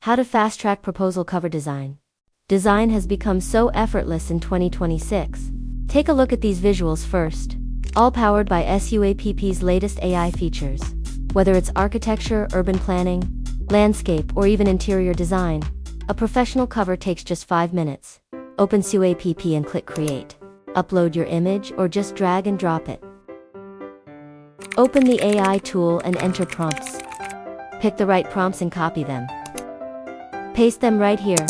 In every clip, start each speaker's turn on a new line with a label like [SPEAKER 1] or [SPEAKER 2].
[SPEAKER 1] How to fast-track proposal cover design. Design has become so effortless in 2026. Take a look at these visuals first. All powered by SUAPP's latest AI features. Whether it's architecture, urban planning, landscape, or even interior design, a professional cover takes just 5 minutes. Open SUAPP and click Create. Upload your image or just drag and drop it. Open the AI tool and enter prompts. Pick the right prompts and copy them. Paste them right here.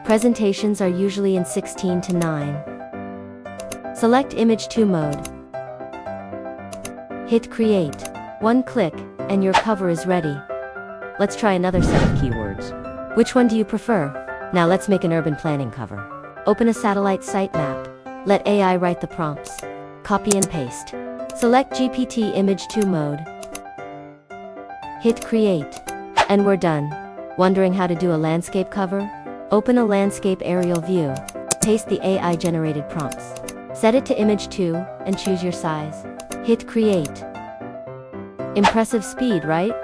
[SPEAKER 1] Presentations are usually in 16:9. Select Image 2 mode. Hit Create. One click, and your cover is ready. Let's try another set of keywords. Which one do you prefer? Now let's make an urban planning cover. Open a satellite site map. Let AI write the prompts. Copy and paste. Select GPT Image 2 mode. Hit Create. And we're done. Wondering how to do a landscape cover? Open a landscape aerial view. Paste the AI-generated prompts. Set it to Image 2, and choose your size. Hit Create. Impressive speed, right?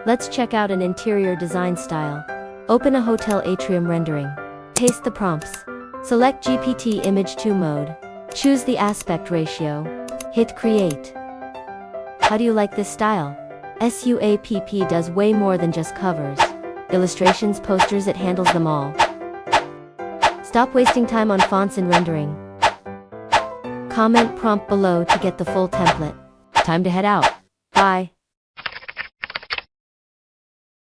[SPEAKER 1] Let's check out an interior design style. Open a hotel atrium rendering. Paste the prompts. Select GPT Image 2 mode. Choose the aspect ratio. Hit Create. How do you like this style? SUAPP does way more than just covers. Illustrations, posters, it handles them all. Stop wasting time on fonts and rendering. Comment prompt below to get the full template. Time to head out. Bye.